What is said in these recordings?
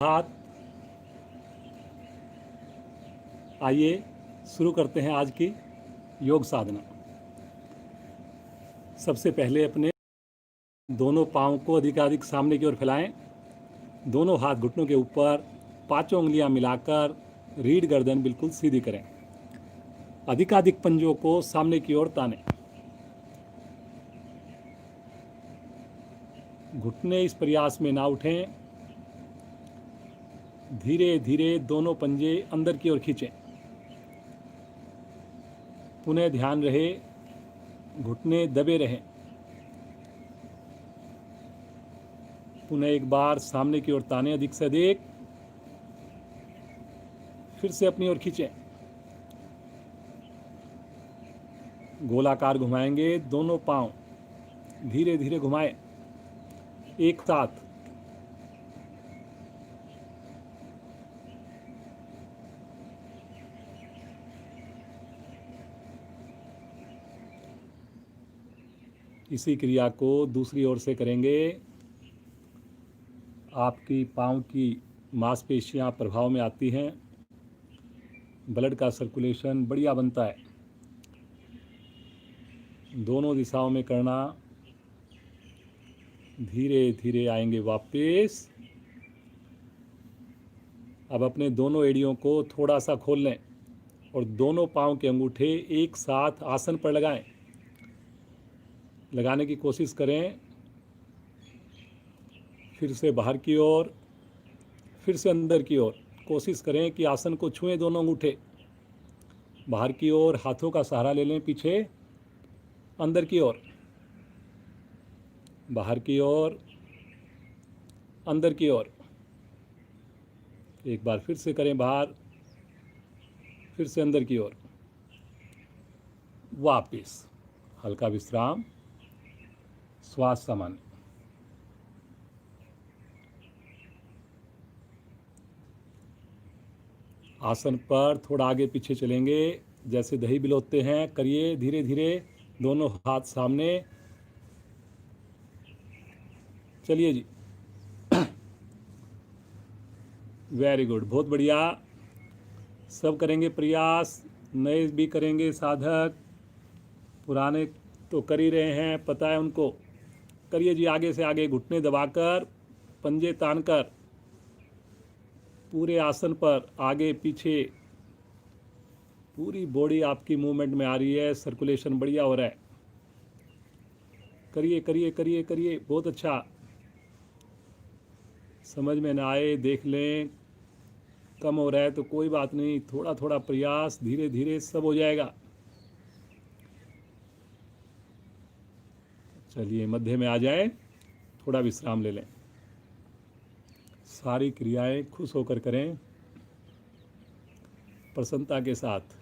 हाथ। आइए शुरू करते हैं आज की योग साधना। सबसे पहले अपने दोनों पाँव को अधिकाधिक सामने की ओर फैलाएं। दोनों हाथ घुटनों के ऊपर, पांचों उंगलियां मिलाकर रीढ़ गर्दन बिल्कुल सीधी करें। अधिकाधिक पंजों को सामने की ओर तानें। घुटने इस प्रयास में ना उठें। धीरे धीरे दोनों पंजे अंदर की ओर खींचें। पुनः ध्यान रहे घुटने दबे रहें। पुनः एक बार सामने की ओर ताने अधिक से अधिक। फिर से अपनी ओर खींचें। गोलाकार घुमाएंगे दोनों पांव। धीरे धीरे घुमाएं एक साथ। इसी क्रिया को दूसरी ओर से करेंगे। आपकी पाँव की मांसपेशियां प्रभाव में आती हैं। ब्लड का सर्कुलेशन बढ़िया बनता है। दोनों दिशाओं में करना। धीरे धीरे आएंगे वापस। अब अपने दोनों एड़ियों को थोड़ा सा खोल लें और दोनों पाँव के अंगूठे एक साथ आसन पर लगाएं। लगाने की कोशिश करें। फिर से बाहर की ओर, फिर से अंदर की ओर। कोशिश करें कि आसन को छुएं दोनों अंगूठे। बाहर की ओर हाथों का सहारा ले लें पीछे। अंदर की ओर, बाहर की ओर, अंदर की ओर। एक बार फिर से करें बाहर, फिर से अंदर की ओर। वापिस हल्का विश्राम, श्वास सामान्य। आसन पर थोड़ा आगे पीछे चलेंगे, जैसे दही बिलोते हैं। करिए धीरे धीरे, दोनों हाथ सामने। चलिए जी। वेरी गुड, बहुत बढ़िया। सब करेंगे प्रयास, नए भी करेंगे साधक। पुराने तो कर ही रहे हैं, पता है उनको। करिए जी, आगे से आगे घुटने दबाकर, पंजे तानकर, पूरे आसन पर आगे पीछे पूरी बॉडी आपकी मूवमेंट में आ रही है। सर्कुलेशन बढ़िया हो रहा है। करिए करिए करिए करिए, बहुत अच्छा। समझ में ना आए देख लें, कम हो रहा है तो कोई बात नहीं, थोड़ा थोड़ा प्रयास, धीरे धीरे सब हो जाएगा। चलिए मध्य में आ जाए, थोड़ा विश्राम ले लें। सारी क्रियाएं खुश होकर करें, प्रसन्नता के साथ,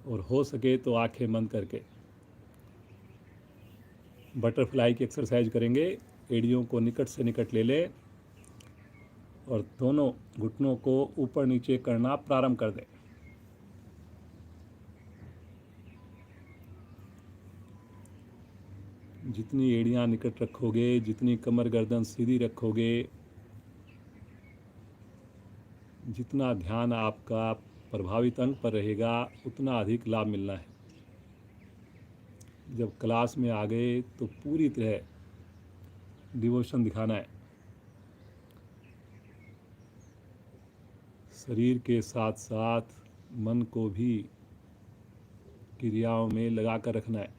और हो सके तो आंखें बंद करके। बटरफ्लाई की एक्सरसाइज करेंगे। एड़ियों को निकट से निकट ले लें और दोनों घुटनों को ऊपर नीचे करना प्रारंभ कर दें। जितनी एड़ियां निकट रखोगे, जितनी कमर गर्दन सीधी रखोगे, जितना ध्यान आपका प्रभावित अंग पर रहेगा, उतना अधिक लाभ मिलना है। जब क्लास में आ गए तो पूरी तरह डिवोशन दिखाना है। शरीर के साथ साथ मन को भी क्रियाओं में लगा कर रखना है।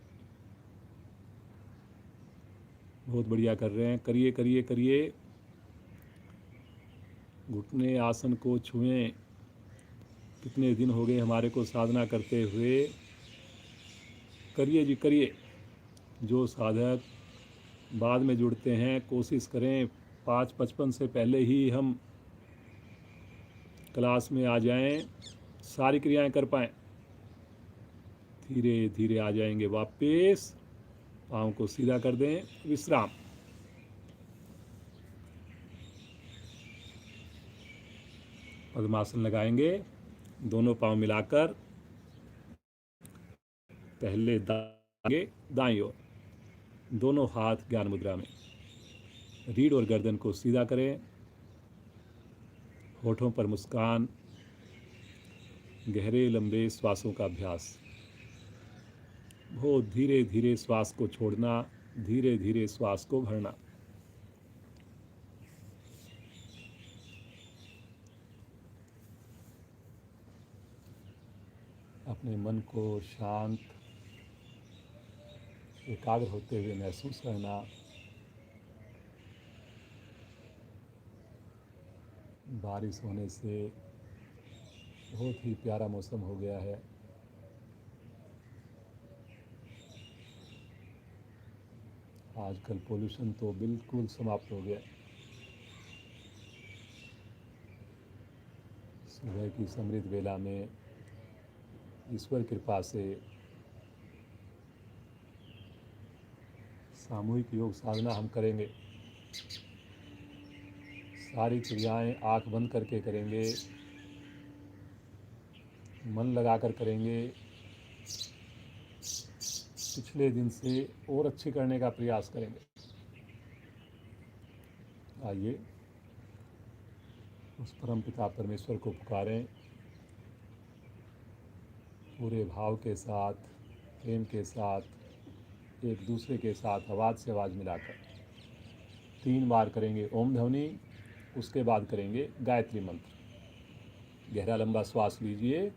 बहुत बढ़िया कर रहे हैं। करिए करिए करिए। घुटने आसन को छुएं। कितने दिन हो गए हमारे को साधना करते हुए। करिए जी करिए। जो साधक बाद में जुड़ते हैं, कोशिश करें 5:55 से पहले ही हम क्लास में आ जाएं, सारी क्रियाएं कर पाएं। धीरे धीरे आ जाएंगे वापस। पाँव को सीधा कर दें, विश्राम। पद्मासन लगाएंगे, दोनों पाँव मिलाकर। पहले दाएं, दाईं ओर, दोनों हाथ ज्ञान मुद्रा में। रीढ़ और गर्दन को सीधा करें। होठों पर मुस्कान, गहरे लंबे श्वासों का अभ्यास। बहुत धीरे धीरे श्वास को छोड़ना, धीरे धीरे श्वास को भरना। अपने मन को शांत, एकाग्र होते हुए महसूस करना। बारिश होने से बहुत ही प्यारा मौसम हो गया है। आजकल पोल्यूशन तो बिल्कुल समाप्त हो गया। सुबह की समृद्ध वेला में ईश्वर कृपा से सामूहिक योग साधना हम करेंगे। सारी क्रियाएं आंख बंद करके करेंगे, मन लगाकर करेंगे। पिछले दिन से और अच्छी करने का प्रयास करेंगे। आइए उस परम पिता परमेश्वर को पुकारें, पूरे भाव के साथ, प्रेम के साथ, एक दूसरे के साथ आवाज़ से आवाज़ मिलाकर 3 बार करेंगे ओम ध्वनि। उसके बाद करेंगे गायत्री मंत्र। गहरा लंबा श्वास लीजिए।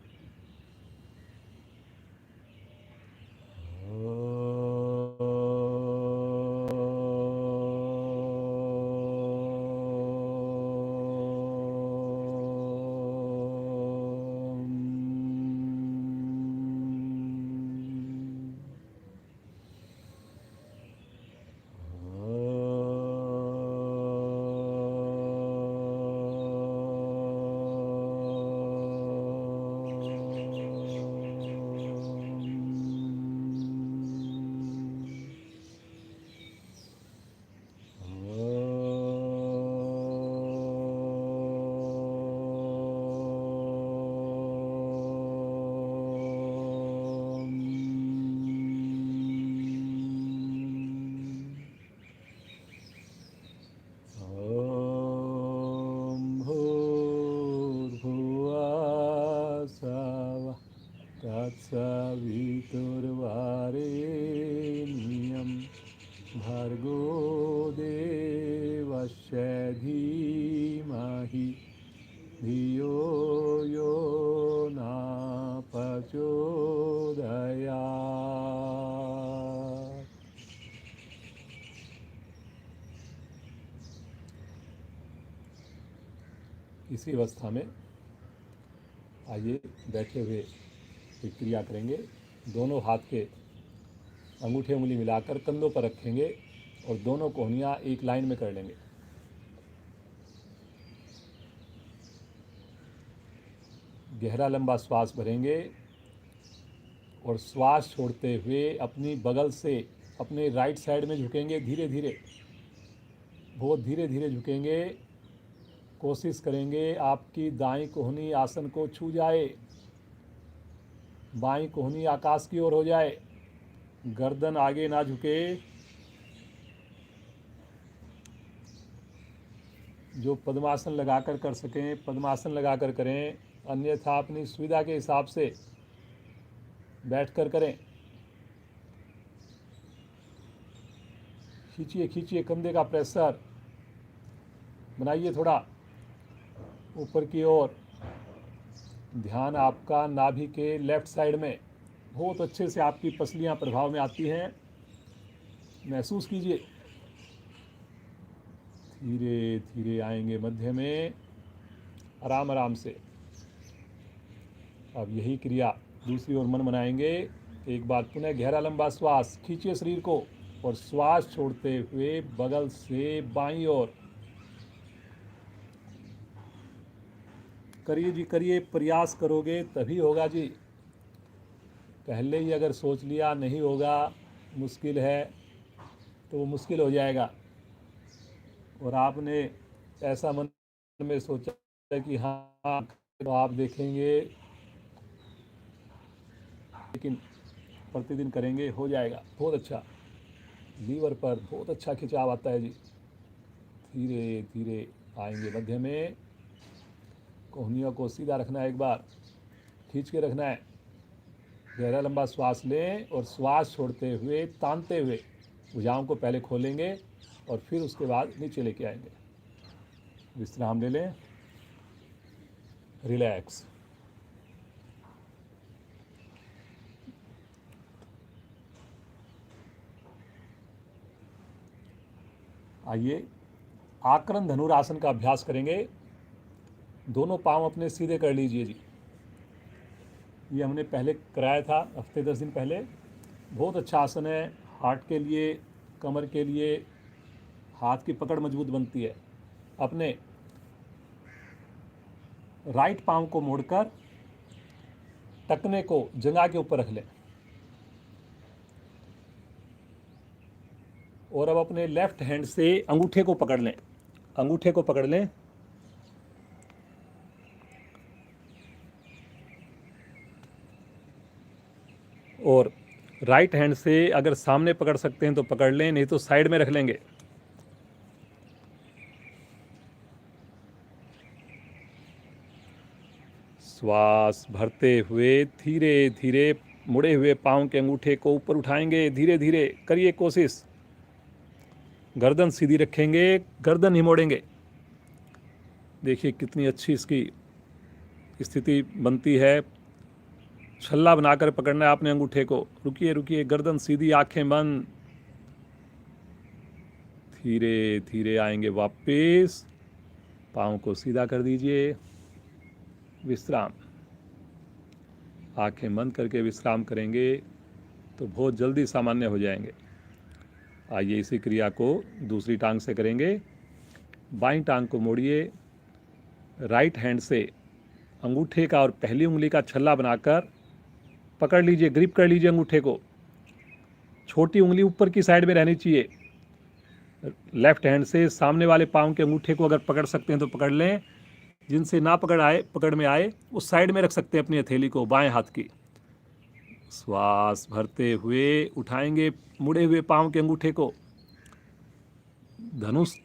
तत्सवितुर्वरेण्यं भर्गो देवस्य धीमहि धियो यो न प्रचोदयात्। इसी अवस्था में आइए बैठे हुए एक क्रिया करेंगे। दोनों हाथ के अंगूठे उंगली मिलाकर कंधों पर रखेंगे और दोनों कोहनियाँ एक लाइन में कर लेंगे। गहरा लंबा श्वास भरेंगे और श्वास छोड़ते हुए अपनी बगल से अपने राइट साइड में झुकेंगे। धीरे धीरे, बहुत धीरे धीरे झुकेंगे। कोशिश करेंगे आपकी दाईं कोहनी आसन को छू जाए, बाईं कोहनी आकाश की ओर हो जाए, गर्दन आगे ना झुके। जो पद्मासन लगाकर कर सकें पद्मासन लगाकर करें, अन्यथा अपनी सुविधा के हिसाब से बैठकर करें। खींचिए खींचिए, कंधे का प्रेशर बनाइए थोड़ा ऊपर की ओर। ध्यान आपका नाभि के लेफ्ट साइड में। बहुत अच्छे से आपकी पसलियां प्रभाव में आती हैं, महसूस कीजिए। धीरे धीरे आएंगे मध्य में, आराम आराम से। अब यही क्रिया दूसरी ओर मन बनाएंगे। एक बार पुनः गहरा लंबा श्वास खींचिए शरीर को और श्वास छोड़ते हुए बगल से बाईं ओर करिए जी, करिए। प्रयास करोगे तभी होगा जी। पहले ही अगर सोच लिया नहीं होगा, मुश्किल है, तो वो मुश्किल हो जाएगा। और आपने ऐसा मन में सोचा कि हाँ, तो आप देखेंगे, लेकिन प्रतिदिन करेंगे हो जाएगा बहुत अच्छा। लीवर पर बहुत अच्छा खिंचाव आता है जी। धीरे धीरे आएंगे मध्य में। कोहनियों को सीधा रखना है, एक बार खींच के रखना है। गहरा लंबा श्वास लें और श्वास छोड़ते हुए तानते हुए भुजाओं को पहले खोलेंगे और फिर उसके बाद नीचे लेके आएंगे। विश्राम ले लें, रिलैक्स। आइए आकरण धनुरासन का अभ्यास करेंगे। दोनों पांव अपने सीधे कर लीजिए जी। ये हमने पहले कराया था हफ्ते 10 दिन पहले। बहुत अच्छा आसन है, हार्ट के लिए, कमर के लिए। हाथ की पकड़ मजबूत बनती है। अपने राइट पांव को मोड़कर टखने को जंघा के ऊपर रख लें और अब अपने लेफ्ट हैंड से अंगूठे को पकड़ लें। अंगूठे को पकड़ लें और राइट हैंड से अगर सामने पकड़ सकते हैं तो पकड़ लें, नहीं तो साइड में रख लेंगे। श्वास भरते हुए धीरे धीरे मुड़े हुए पांव के अंगूठे को ऊपर उठाएंगे। धीरे धीरे करिए कोशिश। गर्दन सीधी रखेंगे, गर्दन नहीं मोड़ेंगे। देखिए कितनी अच्छी इसकी स्थिति बनती है। छल्ला बनाकर पकड़ना है आपने अंगूठे को। रुकिए रुकिए, गर्दन सीधी, आंखें बंद। धीरे धीरे आएंगे वापस। पाँव को सीधा कर दीजिए। विश्राम। आंखें बंद करके विश्राम करेंगे तो बहुत जल्दी सामान्य हो जाएंगे। आइए इसी क्रिया को दूसरी टांग से करेंगे। बाईं टांग को मोड़िए। राइट हैंड से अंगूठे का और पहली उंगली का छल्ला बनाकर पकड़ लीजिए, ग्रिप कर लीजिए अंगूठे को। छोटी उंगली ऊपर की साइड में रहनी चाहिए। लेफ्ट हैंड से सामने वाले पाँव के अंगूठे को अगर पकड़ सकते हैं तो पकड़ लें। जिनसे ना पकड़ में आए उस साइड में रख सकते हैं अपनी हथेली को, बाएं हाथ की। श्वास भरते हुए उठाएंगे मुड़े हुए पाँव के अंगूठे को। धनुष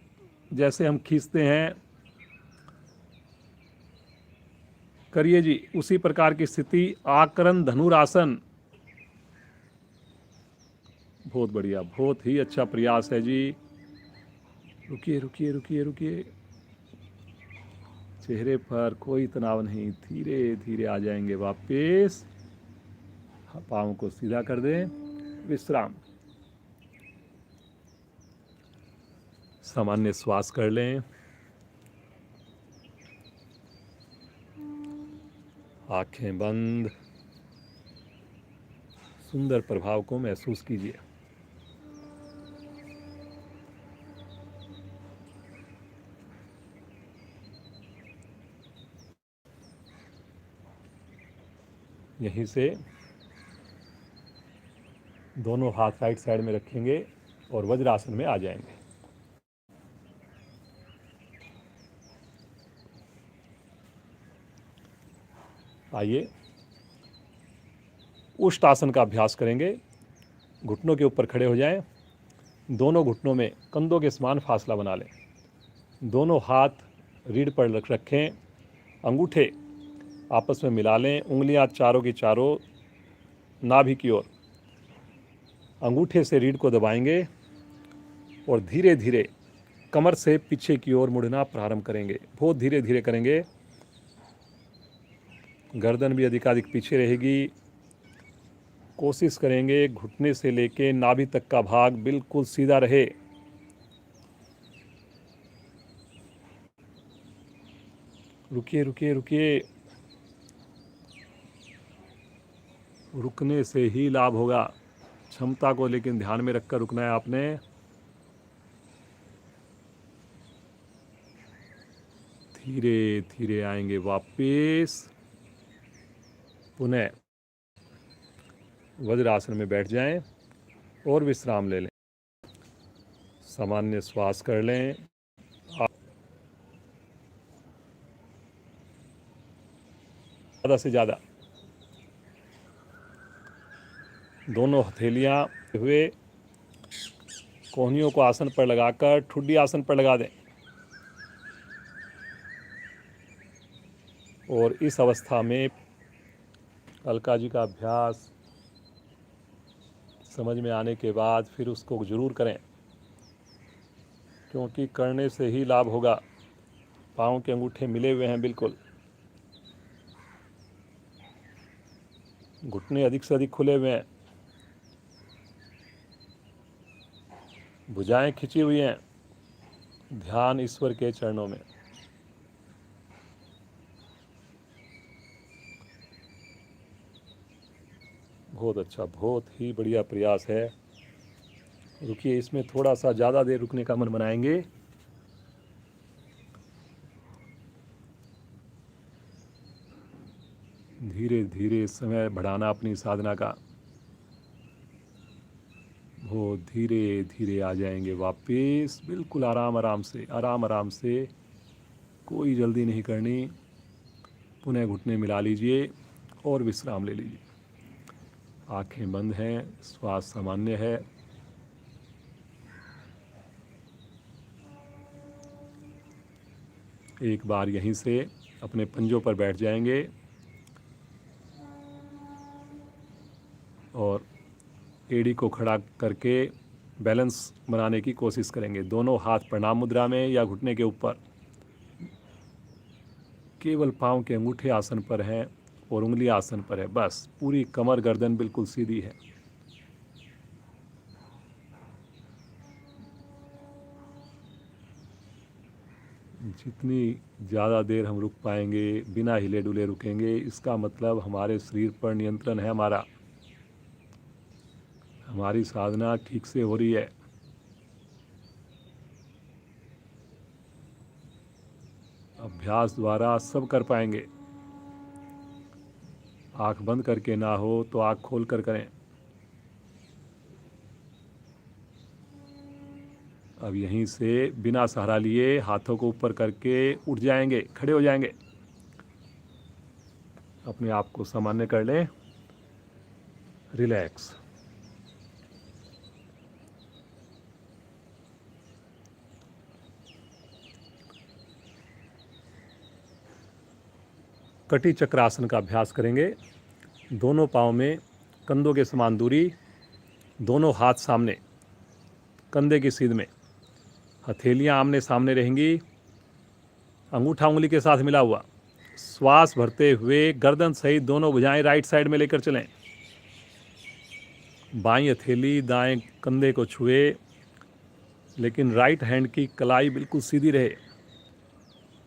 जैसे हम खींचते हैं, करिए जी उसी प्रकार की स्थिति। आकरण धनुरासन। बहुत बढ़िया, बहुत ही अच्छा प्रयास है जी। रुकिए रुकिए रुकिए रुकिए। चेहरे पर कोई तनाव नहीं, धीरे धीरे आ जाएंगे वापस। पाँव को सीधा कर दें। विश्राम। सामान्य श्वास कर लें। आंखें बंद। सुंदर प्रभाव को महसूस कीजिए। यहीं से दोनों हाथ राइट साइड में रखेंगे और वज्रासन में आ जाएंगे। आइए उष्ट आसन का अभ्यास करेंगे। घुटनों के ऊपर खड़े हो जाएं। दोनों घुटनों में कंधों के समान फासला बना लें। दोनों हाथ रीढ़ पर रखें। अंगूठे आपस में मिला लें। उंगलियां चारों की चारों नाभि की ओर। अंगूठे से रीढ़ को दबाएंगे और धीरे धीरे कमर से पीछे की ओर मुड़ना प्रारंभ करेंगे। बहुत धीरे धीरे करेंगे। गर्दन भी अधिकाधिक पीछे रहेगी। कोशिश करेंगे घुटने से लेके नाभि तक का भाग बिल्कुल सीधा रहे। रुकिए रुकिए रुकिए। रुकने से ही लाभ होगा। क्षमता को लेकिन ध्यान में रखकर रुकना है आपने। धीरे धीरे आएंगे वापस। पुनः वज्रासन में बैठ जाएं और विश्राम ले लें। सामान्य श्वास कर लें। ज़्यादा से ज़्यादा दोनों हथेलियां हुए कोहनियों को आसन पर लगाकर ठुड्डी आसन पर लगा दें। और इस अवस्था में अलका जी का अभ्यास समझ में आने के बाद फिर उसको ज़रूर करें, क्योंकि करने से ही लाभ होगा। पाँव के अंगूठे मिले हुए हैं बिल्कुल, घुटने अधिक से अधिक खुले हुए हैं, भुजाएं खिंची हुई हैं, ध्यान ईश्वर के चरणों में। बहुत अच्छा, बहुत ही बढ़िया प्रयास है। रुकिए, इसमें थोड़ा सा ज़्यादा देर रुकने का मन बनाएंगे। धीरे धीरे समय बढ़ाना अपनी साधना का। बहुत धीरे धीरे आ जाएंगे वापस, बिल्कुल आराम आराम से, आराम आराम से, कोई जल्दी नहीं करनी। पुनः घुटने मिला लीजिए और विश्राम ले लीजिए। आंखें बंद हैं, श्वास सामान्य है। एक बार यहीं से अपने पंजों पर बैठ जाएंगे और एड़ी को खड़ा करके बैलेंस बनाने की कोशिश करेंगे। दोनों हाथ प्रणाम मुद्रा में या घुटने के ऊपर, केवल पाँव के अंगूठे आसन पर हैं और उंगली आसन पर है। बस पूरी कमर गर्दन बिल्कुल सीधी है। जितनी ज़्यादा देर हम रुक पाएंगे बिना हिले डुले रुकेंगे, इसका मतलब हमारे शरीर पर नियंत्रण है हमारा, हमारी साधना ठीक से हो रही है। अभ्यास द्वारा सब कर पाएंगे। आंख बंद करके ना हो तो आंख खोल कर करें। अब यहीं से बिना सहारा लिए हाथों को ऊपर करके उठ जाएंगे, खड़े हो जाएंगे। अपने आप को सामान्य कर लें, रिलैक्स। कटी चक्रासन का अभ्यास करेंगे। दोनों पाँव में कंधों के समान दूरी, दोनों हाथ सामने कंधे की सीध में, हथेलियां आमने सामने रहेंगी, अंगूठा उंगली के साथ मिला हुआ। श्वास भरते हुए गर्दन सहित दोनों भुजाएं राइट साइड में लेकर चलें। बाईं हथेली दाएं कंधे को छुए, लेकिन राइट हैंड की कलाई बिल्कुल सीधी रहे।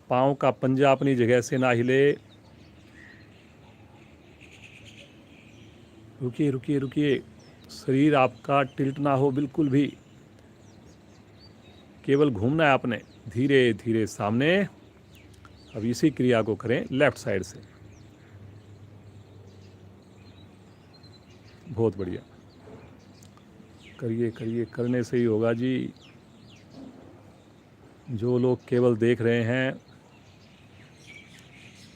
पाँव का पंजा अपनी जगह से ना हिले। रुकिए रुकिए रुकिए, शरीर आपका टिल्ट ना हो बिल्कुल भी, केवल घूमना है आपने धीरे धीरे सामने। अब इसी क्रिया को करें लेफ्ट साइड से। बहुत बढ़िया, करिए करिए, करने से ही होगा जी। जो लोग केवल देख रहे हैं,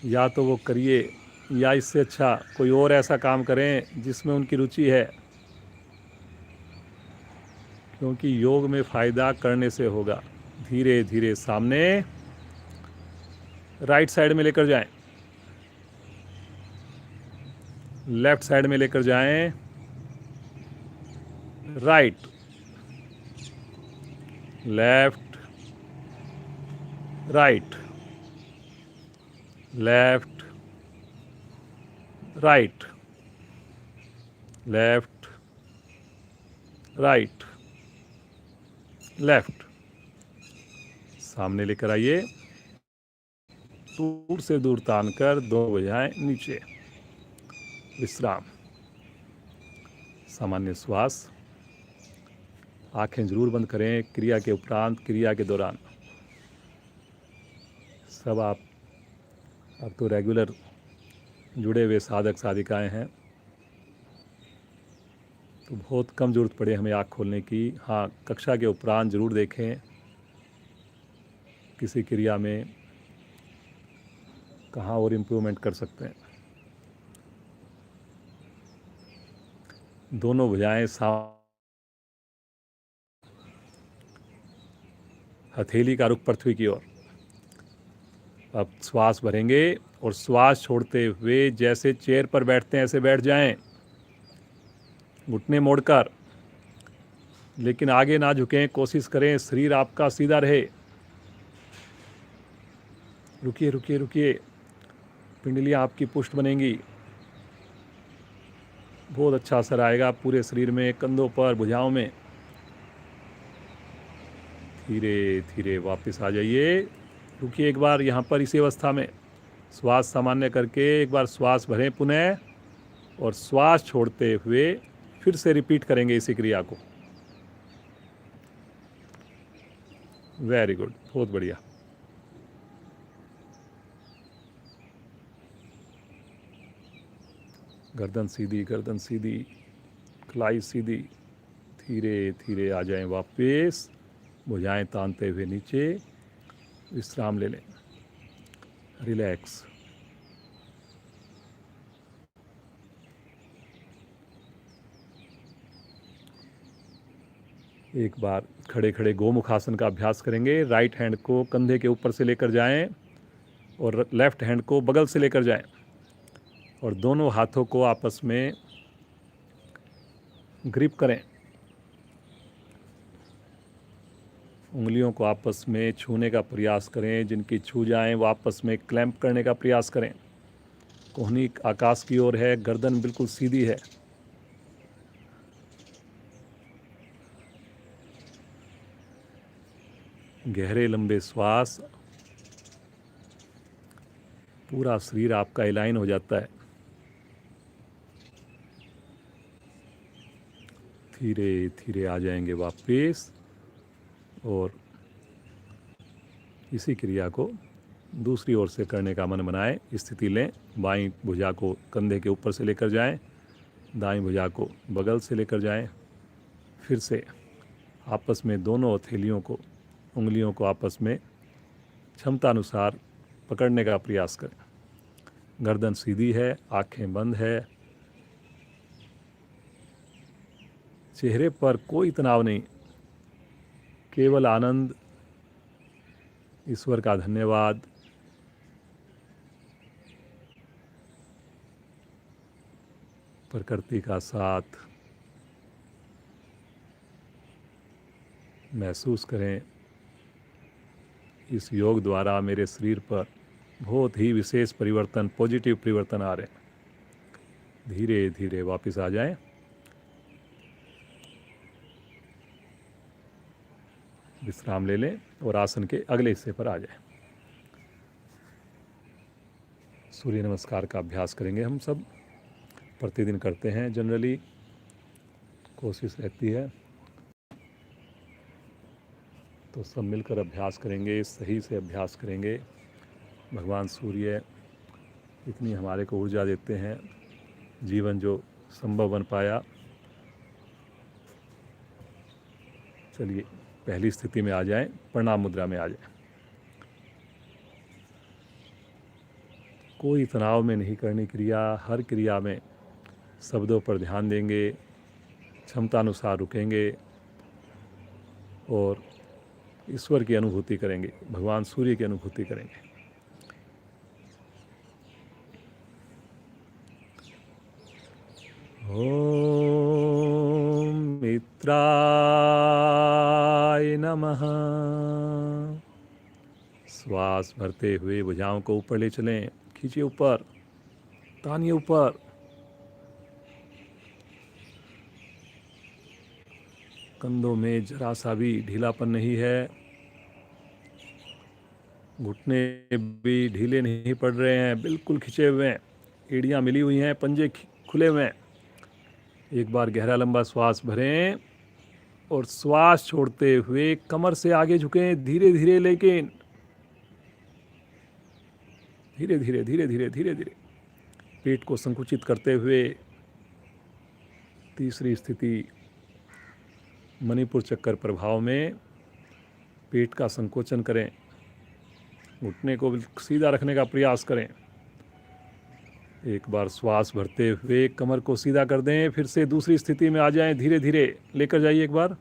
या तो वो करिए, या इससे अच्छा कोई और ऐसा काम करें जिसमें उनकी रुचि है, क्योंकि योग में फ़ायदा करने से होगा। धीरे धीरे सामने, राइट साइड में लेकर जाएं, लेफ्ट साइड में लेकर जाएं, right, left, right, left, right, left, right, left. सामने लेकर आइए, दूर से दूर तान कर दो भुजाएं नीचे, विश्राम, सामान्य श्वास। आंखें जरूर बंद करें क्रिया के उपरांत, क्रिया के दौरान। सब आप अब तो रेगुलर जुड़े हुए साधक साधिकाएं हैं, तो बहुत कम ज़रूरत पड़े हमें आँख खोलने की। हाँ, कक्षा के उपरांत ज़रूर देखें किसी क्रिया में कहाँ और इम्प्रूवमेंट कर सकते हैं। दोनों भुजाएं हथेली का रुख पृथ्वी की ओर। अब श्वास भरेंगे और श्वास छोड़ते हुए जैसे चेयर पर बैठते हैं ऐसे बैठ जाएं, घुटने मोड़कर, लेकिन आगे ना झुकें। कोशिश करें शरीर आपका सीधा रहे। रुकिए रुकिए रुकिए, पिंडलियाँ आपकी पुष्ट बनेंगी। बहुत अच्छा असर आएगा पूरे शरीर में, कंधों पर, भुजाओं में। धीरे धीरे वापस आ जाइए। रुकिए एक बार यहाँ पर इसी अवस्था में, श्वास सामान्य करके एक बार श्वास भरें पुनः, और श्वास छोड़ते हुए फिर से रिपीट करेंगे इसी क्रिया को। वेरी गुड, बहुत बढ़िया। गर्दन सीधी, गर्दन सीधी, कलाई सीधी। धीरे धीरे आ जाएं वापस, भुजाएं तानते हुए नीचे। विश्राम ले लें, रिलैक्स। एक बार खड़े खड़े गोमुखासन का अभ्यास करेंगे। राइट हैंड को कंधे के ऊपर से लेकर जाएं और लेफ्ट हैंड को बगल से लेकर जाएं, और दोनों हाथों को आपस में ग्रिप करें। उंगलियों को आपस में छूने का प्रयास करें। जिनकी छू जाएं वो आपस में क्लैंप करने का प्रयास करें। कोहनी आकाश की ओर है, गर्दन बिल्कुल सीधी है। गहरे लंबे श्वास, पूरा शरीर आपका अलाइन हो जाता है। धीरे धीरे आ जाएंगे वापस, और इसी क्रिया को दूसरी ओर से करने का मन बनाएं। स्थिति लें, बाईं भुजा को कंधे के ऊपर से लेकर जाएं, दाईं भुजा को बगल से लेकर जाएं। फिर से आपस में दोनों हथेलियों को, उंगलियों को आपस में क्षमता अनुसार पकड़ने का प्रयास करें। गर्दन सीधी है, आंखें बंद है, चेहरे पर कोई तनाव नहीं, केवल आनंद, ईश्वर का धन्यवाद। प्रकृति का साथ महसूस करें। इस योग द्वारा मेरे शरीर पर बहुत ही विशेष परिवर्तन, पॉजिटिव परिवर्तन आ रहे हैं। धीरे धीरे वापस आ जाएं। विश्राम ले लें और आसन के अगले हिस्से पर आ जाएं। सूर्य नमस्कार का अभ्यास करेंगे। हम सब प्रतिदिन करते हैं, जनरली कोशिश रहती है, तो सब मिलकर अभ्यास करेंगे, सही से अभ्यास करेंगे। भगवान सूर्य इतनी हमारे को ऊर्जा देते हैं, जीवन जो संभव बन पाया। चलिए पहली स्थिति में आ जाएं, प्रणाम मुद्रा में आ जाएं। कोई तनाव में नहीं करनी क्रिया। हर क्रिया में शब्दों पर ध्यान देंगे, क्षमतानुसार रुकेंगे और ईश्वर की अनुभूति करेंगे, भगवान सूर्य की अनुभूति करेंगे। ओम मित्राय नमः। श्वास भरते हुए भुजाओं को ऊपर ले चलें, खींचिए ऊपर, तानिए ऊपर। कंधों में जरा सा भी ढीलापन नहीं है, घुटने भी ढीले नहीं पड़ रहे हैं, बिल्कुल खिंचे हुए हैं, एड़ियाँ मिली हुई हैं, पंजे खुले हुए हैं। एक बार गहरा लंबा श्वास भरें और श्वास छोड़ते हुए कमर से आगे झुकें, धीरे धीरे, लेकिन धीरे धीरे धीरे धीरे धीरे धीरे। पेट को संकुचित करते हुए तीसरी स्थिति, मणिपुर चक्कर प्रभाव में पेट का संकोचन करें, घुटने को सीधा रखने का प्रयास करें। एक बार श्वास भरते हुए कमर को सीधा कर दें, फिर से दूसरी स्थिति में आ जाएं, धीरे धीरे लेकर जाइए। एक बार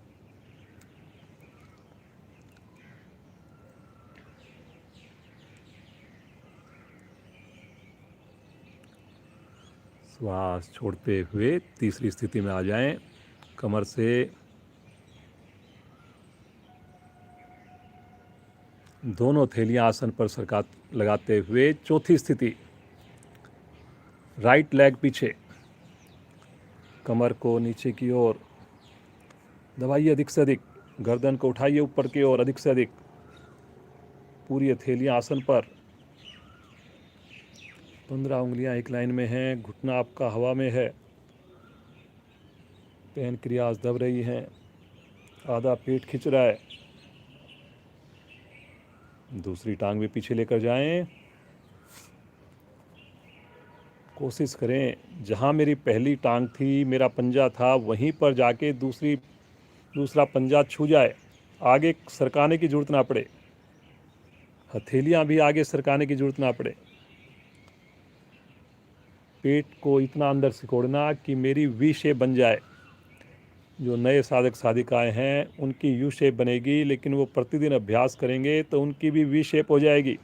श्वास छोड़ते हुए तीसरी स्थिति में आ जाएं। कमर से दोनों थैलियां आसन पर सरका लगाते हुए चौथी स्थिति, राइट लेग पीछे, कमर को नीचे की ओर दबाइए अधिक से अधिक, गर्दन को उठाइए ऊपर की ओर अधिक से अधिक, पूरी हथेलियां आसन पर, 15 उंगलियां एक लाइन में हैं, घुटना आपका हवा में है, पैनक्रियाज दब रही हैं, आधा पेट खिंच रहा है। दूसरी टांग भी पीछे लेकर जाएं। कोशिश करें जहां मेरी पहली टांग थी, मेरा पंजा था, वहीं पर जाके दूसरा पंजा छू जाए, आगे सरकाने की जरूरत ना पड़े, हथेलियां भी आगे सरकाने की जरूरत ना पड़े। पेट को इतना अंदर सिकोड़ना कि मेरी वी शेप बन जाए। जो नए साधक साधिकाएं हैं उनकी यू शेप बनेगी, लेकिन वो प्रतिदिन अभ्यास करेंगे तो उनकी भी वी शेप हो जाएगी।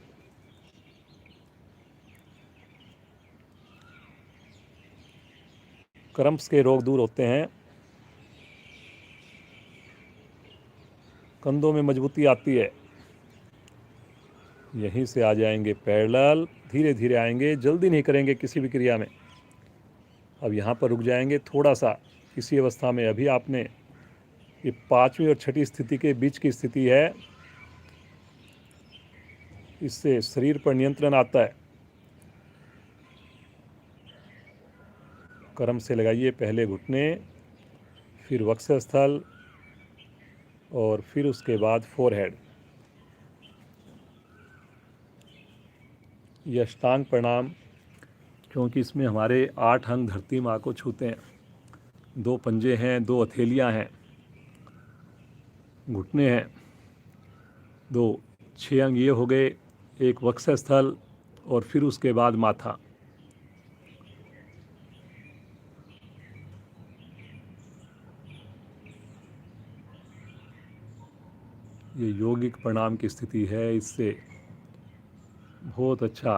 क्रम्प्स के रोग दूर होते हैं, कंधों में मजबूती आती है। यहीं से आ जाएंगे पैरेलल, धीरे धीरे आएंगे, जल्दी नहीं करेंगे किसी भी क्रिया में। अब यहाँ पर रुक जाएंगे थोड़ा सा इसी अवस्था में। अभी आपने ये 5वीं और 6ठी स्थिति के बीच की स्थिति है, इससे शरीर पर नियंत्रण आता है। कर्म से लगाइए पहले घुटने, फिर वक्षस्थल और फिर उसके बाद फोरहेड। यह अष्टांग प्रणाम, क्योंकि इसमें हमारे 8 अंग धरती माँ को छूते हैं। 2 पंजे हैं, 2 हथेलियाँ हैं, घुटने हैं, 6 अंग ये हो गए, एक वक्षस्थल और फिर उसके बाद माथा। ये योगिक प्रणाम की स्थिति है, इससे बहुत अच्छा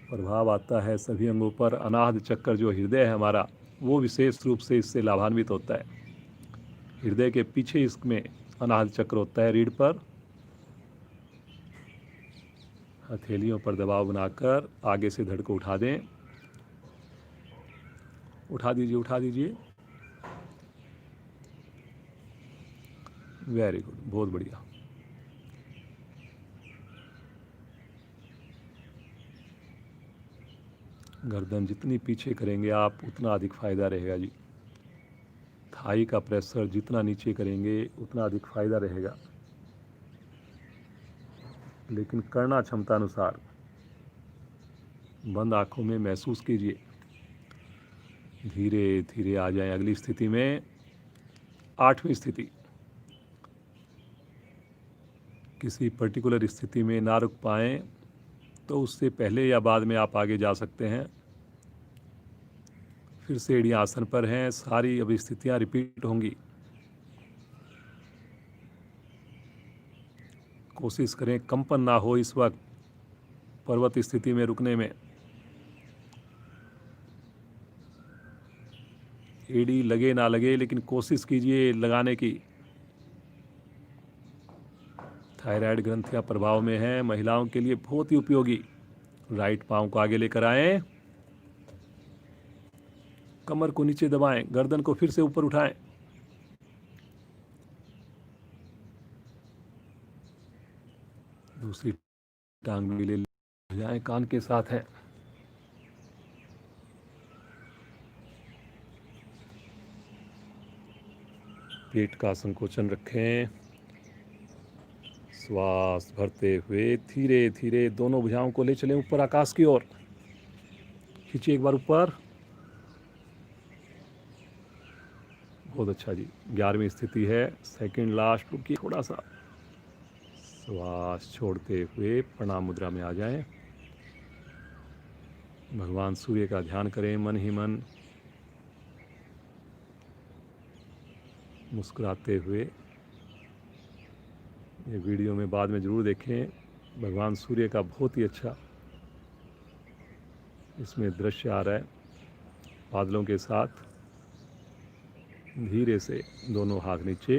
प्रभाव आता है सभी अंगों पर। अनाहत चक्र जो हृदय है हमारा, वो विशेष रूप से इससे लाभान्वित होता है। हृदय के पीछे इसमें अनाहत चक्र होता है, रीढ़ पर। हथेलियों पर दबाव बनाकर आगे से धड़ को उठा दें। उठा दीजिए, उठा दीजिए, वेरी गुड, बहुत बढ़िया। गर्दन जितनी पीछे करेंगे आप उतना अधिक फायदा रहेगा जी। थाई का प्रेशर जितना नीचे करेंगे उतना अधिक फायदा रहेगा, लेकिन करना क्षमता अनुसार। बंद आंखों में महसूस कीजिए, धीरे धीरे आ जाएं अगली स्थिति में, 8वीं स्थिति। किसी पर्टिकुलर स्थिति में ना रुक पाएँ तो उससे पहले या बाद में आप आगे जा सकते हैं। फिर से एड़ियाँ आसन पर हैं, सारी अब स्थितियाँ रिपीट होंगी। कोशिश करें कंपन ना हो इस वक्त पर्वत स्थिति में रुकने में। एड़ी लगे ना लगे, लेकिन कोशिश कीजिए लगाने की। थायराइड ग्रंथियाँ प्रभाव में हैं, महिलाओं के लिए बहुत ही उपयोगी। राइट पाँव को आगे लेकर आएं, कमर को नीचे दबाएं, गर्दन को फिर से ऊपर उठाएं। दूसरी टांग भी ले जाएं, कान के साथ है। पेट का संकोचन रखें। श्वास भरते हुए धीरे धीरे दोनों भुजाओं को ले चलें ऊपर आकाश की ओर। खींचिए एक बार ऊपर, बहुत अच्छा जी। 11वीं स्थिति है, सेकंड लास्ट, रुकिए थोड़ा सा। श्वास छोड़ते हुए प्रणाम मुद्रा में आ जाएं। भगवान सूर्य का ध्यान करें मन ही मन, मुस्कुराते हुए। ये वीडियो में बाद में ज़रूर देखें, भगवान सूर्य का बहुत ही अच्छा इसमें दृश्य आ रहा है बादलों के साथ। धीरे से दोनों हाथ नीचे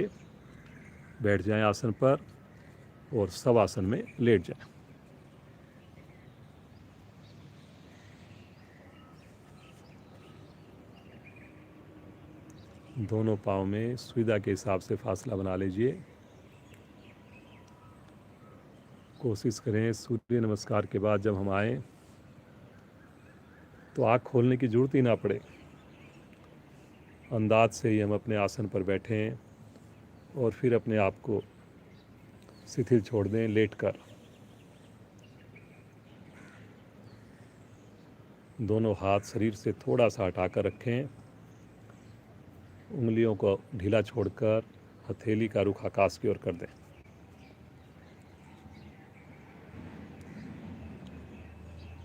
बैठ जाएं आसन पर और शवासन में लेट जाएं। दोनों पाँव में सुविधा के हिसाब से फासला बना लीजिए। कोशिश करें सूर्य नमस्कार के बाद जब हम आए तो आँख खोलने की ज़रूरत ही ना पड़े, अंदाज से ही हम अपने आसन पर बैठें और फिर अपने आप को शिथिल छोड़ दें लेटकर। दोनों हाथ शरीर से थोड़ा सा हटाकर रखें, उंगलियों को ढीला छोड़कर हथेली का रुख आकाश की ओर कर दें।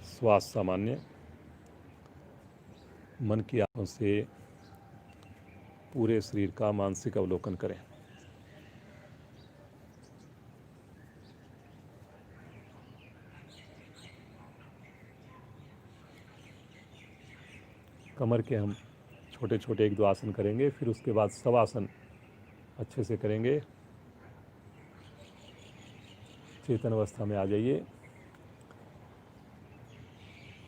श्वास सामान्य। मन की आंखों से पूरे शरीर का मानसिक अवलोकन करें। कमर के हम छोटे छोटे 1-2 आसन करेंगे, फिर उसके बाद शवासन अच्छे से करेंगे। चेतन अवस्था में आ जाइए।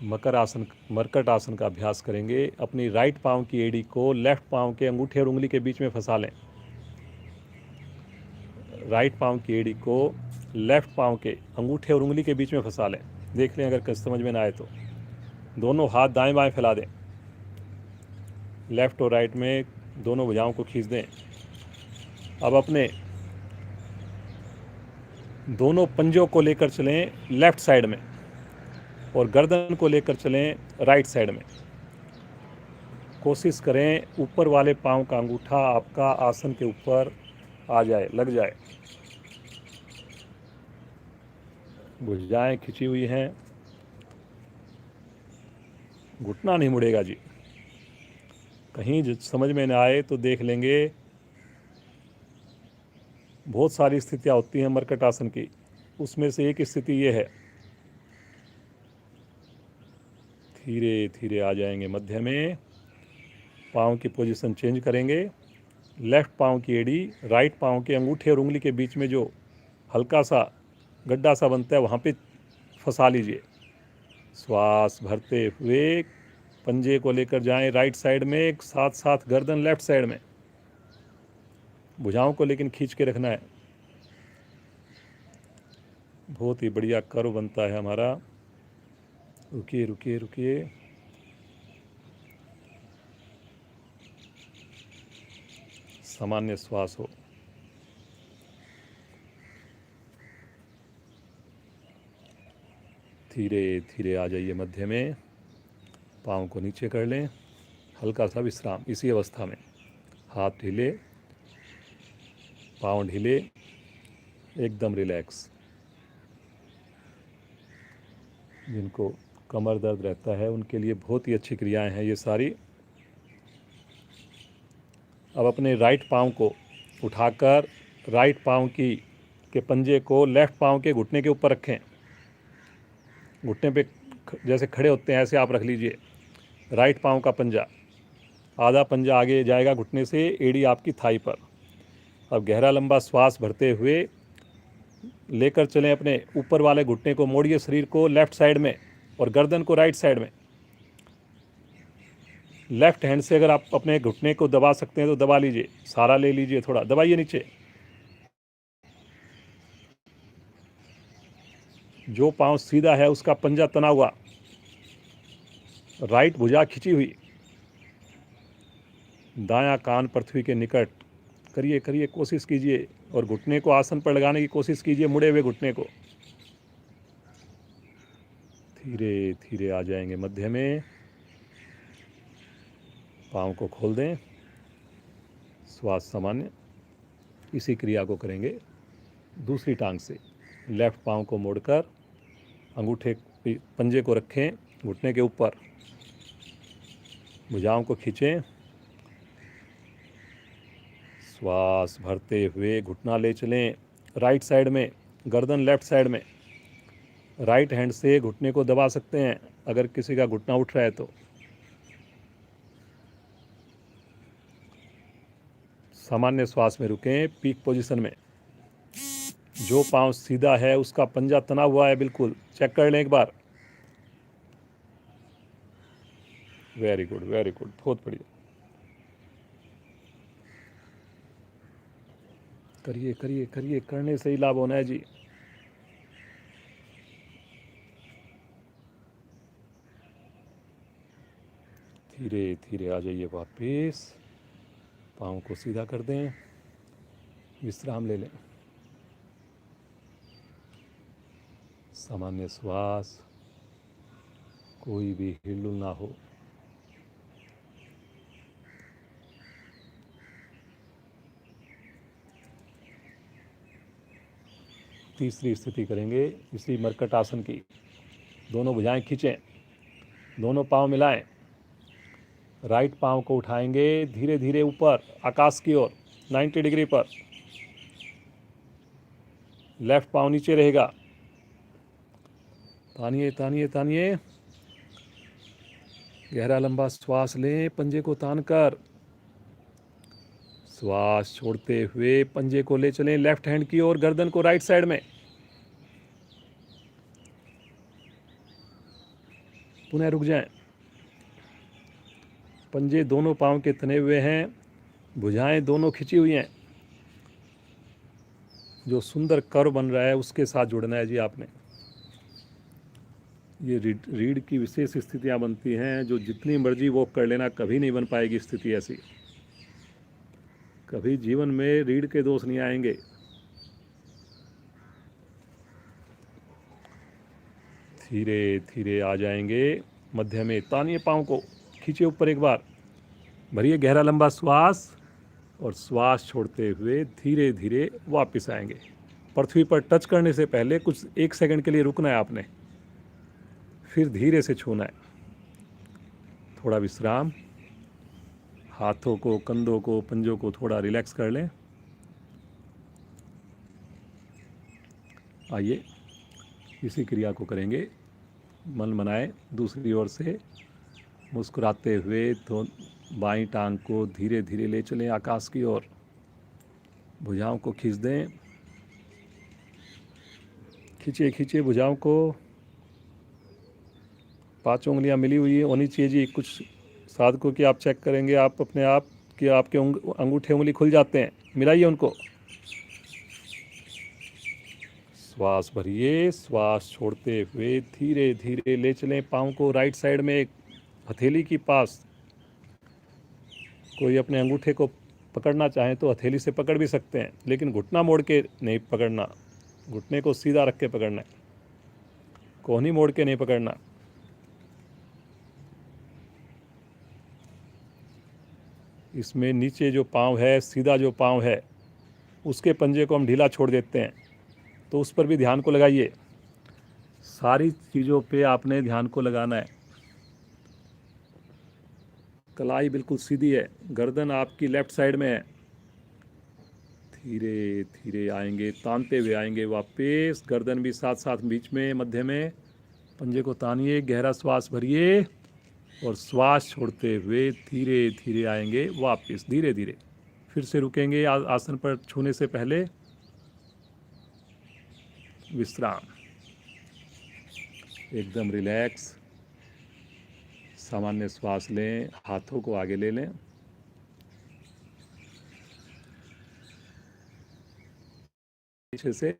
मरकट आसन का अभ्यास करेंगे। अपनी राइट पाँव की एड़ी को लेफ्ट पाँव के अंगूठे और उंगली के बीच में फंसा लें। राइट पाँव की एड़ी को लेफ्ट पाँव के अंगूठे और उंगली के बीच में फंसा लें। देख लें अगर कुछ समझ में ना आए तो। दोनों हाथ दाएं बाएं फैला दें। लेफ्ट और राइट में दोनों भुजाओं को खींच दें। अब अपने दोनों पंजों को लेकर चलें लेफ्ट साइड में और गर्दन को लेकर चलें राइट साइड में। कोशिश करें ऊपर वाले पाँव का अंगूठा आपका आसन के ऊपर आ जाए, लग जाए। भुजाएं खिंची हुई हैं, घुटना नहीं मुड़ेगा जी। कहीं समझ में ना आए तो देख लेंगे। बहुत सारी स्थितियां होती हैं मरकट आसन की, उसमें से एक स्थिति ये है। धीरे धीरे आ जाएंगे मध्य में। पाँव की पोजीशन चेंज करेंगे। लेफ्ट पाँव की एड़ी राइट पाँव के अंगूठे और उंगली के बीच में जो हल्का सा गड्ढा सा बनता है वहाँ पे फंसा लीजिए। श्वास भरते हुए पंजे को लेकर जाएं राइट साइड में, साथ साथ गर्दन लेफ्ट साइड में। भुजाओं को लेकिन खींच के रखना है। बहुत ही बढ़िया कर्व बनता है हमारा। रुकिए रुकिए रुकिए। सामान्य श्वास हो। धीरे धीरे आ जाइए मध्य में। पाँव को नीचे कर लें। हल्का सा विश्राम इसी अवस्था में। हाथ ढीले, पाँव ढीले, एकदम रिलैक्स। जिनको कमर दर्द रहता है उनके लिए बहुत ही अच्छी क्रियाएं हैं ये सारी। अब अपने राइट पाँव को उठाकर राइट पाँव के पंजे को लेफ्ट पाँव के घुटने के ऊपर रखें। घुटने पे जैसे खड़े होते हैं ऐसे आप रख लीजिए। राइट पाँव का पंजा, आधा पंजा आगे जाएगा घुटने से, एड़ी आपकी थाई पर। अब गहरा लंबा श्वास भरते हुए लेकर चलें अपने ऊपर वाले घुटने को, मोड़िए शरीर को लेफ्ट साइड में और गर्दन को राइट साइड में। लेफ्ट हैंड से अगर आप अपने घुटने को दबा सकते हैं तो दबा लीजिए, सहारा ले लीजिए, थोड़ा दबाइए नीचे। जो पाँव सीधा है उसका पंजा तना हुआ, राइट भुजा खिंची हुई, दायां कान पृथ्वी के निकट। करिए करिए, कोशिश कीजिए और घुटने को आसन पर लगाने की कोशिश कीजिए, मुड़े हुए घुटने को। धीरे धीरे आ जाएंगे मध्य में। पाँव को खोल दें। श्वास सामान्य। इसी क्रिया को करेंगे दूसरी टांग से। लेफ्ट पाँव को मोड़कर अंगूठे पंजे को रखें घुटने के ऊपर, भुजाओं को खींचें। श्वास भरते हुए घुटना ले चलें राइट साइड में, गर्दन लेफ्ट साइड में। राइट हैंड से घुटने को दबा सकते हैं, अगर किसी का घुटना उठ रहा है तो सामान्य श्वास में रुकें, पीक पोजीशन में। जो पांव सीधा है उसका पंजा तना हुआ है, बिल्कुल चेक कर लें एक बार। वेरी गुड, वेरी गुड, बहुत बढ़िया। करिए करिए करिए, करने से ही लाभ होना है जी। धीरे धीरे आ जाइए वापस, पाँव को सीधा कर दें, विश्राम ले लें। सामान्य श्वास, कोई भी हिलडुल ना हो। तीसरी स्थिति करेंगे इसी मरकट आसन की। दोनों भुजाएं खींचें, दोनों पांव मिलाएं, राइट पांव को उठाएंगे धीरे धीरे ऊपर आकाश की ओर 90 डिग्री पर। लेफ्ट पांव नीचे रहेगा। तानिए तानिए तानिए, गहरा लंबा श्वास लें, पंजे को तान कर। श्वास छोड़ते हुए पंजे को ले चलें लेफ्ट हैंड की ओर, गर्दन को राइट साइड में। पुनः रुक जाएं। पंजे दोनों पांव के तने हुए हैं, भुजाएं दोनों खिंची हुई हैं। जो सुंदर कर्व बन रहा है उसके साथ जुड़ना है जी आपने। ये रीढ़ की विशेष स्थितियां बनती हैं, जो जितनी मर्जी वॉक कर लेना कभी नहीं बन पाएगी स्थिति ऐसी। कभी जीवन में रीढ़ के दोष नहीं आएंगे। धीरे धीरे आ जाएंगे मध्य में। तानिए पाँव को, खींचे ऊपर एक बार, भरिए गहरा लंबा श्वास और श्वास छोड़ते हुए धीरे धीरे वापस आएंगे। पृथ्वी पर टच करने से पहले कुछ 1 सेकंड के लिए रुकना है आपने, फिर धीरे से छूना है। थोड़ा विश्राम, हाथों को, कंधों को, पंजों को थोड़ा रिलैक्स कर लें। आइए इसी क्रिया को करेंगे। मन मनाए, दूसरी ओर से मुस्कुराते हुए तो बाईं टांग को धीरे धीरे ले चलें आकाश की ओर। भुजाओं को खींच दें, खींचे खींचे भुजाओं को। 5 उंगलियां मिली हुई होनी चाहिए जी। कुछ साधकों की आप चेक करेंगे आप अपने आप कि आपके अंगूठे उंगली खुल जाते हैं, मिलाइए उनको। श्वास भरिए, श्वास छोड़ते हुए धीरे धीरे ले चलें पाँव को राइट साइड में, एक हथेली के पास। कोई अपने अंगूठे को पकड़ना चाहे तो हथेली से पकड़ भी सकते हैं, लेकिन घुटना मोड़ के नहीं पकड़ना, घुटने को सीधा रख के पकड़ना है, कोहनी मोड़ के नहीं पकड़ना। इसमें नीचे जो पाँव है, सीधा जो पाँव है, उसके पंजे को हम ढीला छोड़ देते हैं, तो उस पर भी ध्यान को लगाइए। सारी चीज़ों पे आपने ध्यान को लगाना है। कलाई बिल्कुल सीधी है, गर्दन आपकी लेफ्ट साइड में है। धीरे धीरे आएंगे, तानते हुए आएंगे वापस, गर्दन भी साथ साथ बीच में, मध्य में। पंजे को तानिए, गहरा श्वास भरिए और श्वास छोड़ते हुए धीरे धीरे आएंगे वापस, धीरे धीरे। फिर से रुकेंगे आसन पर छूने से पहले। विश्राम, एकदम रिलैक्स। सामान्य श्वास लें, हाथों को आगे ले लें। पीछे से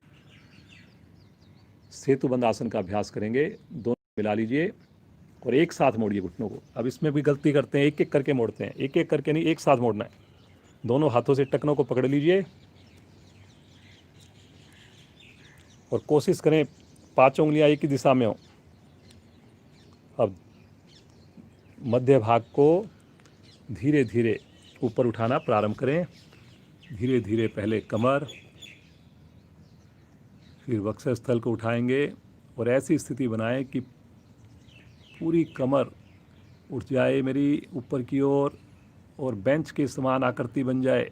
सेतुबंद आसन का अभ्यास करेंगे। दोनों मिला लीजिए और एक साथ मोड़िए घुटनों को। अब इसमें भी गलती करते हैं, एक एक करके मोड़ते हैं, एक एक करके नहीं, एक साथ मोड़ना है। दोनों हाथों से टखनों को पकड़ लीजिए और कोशिश करें 5 उंगलियां एक ही दिशा में हो। अब मध्य भाग को धीरे धीरे ऊपर उठाना प्रारंभ करें। धीरे धीरे पहले कमर, फिर वक्षस्थल को उठाएंगे और ऐसी स्थिति बनाएं कि पूरी कमर उठ जाए मेरी ऊपर की ओर और बेंच के समान आकृति बन जाए।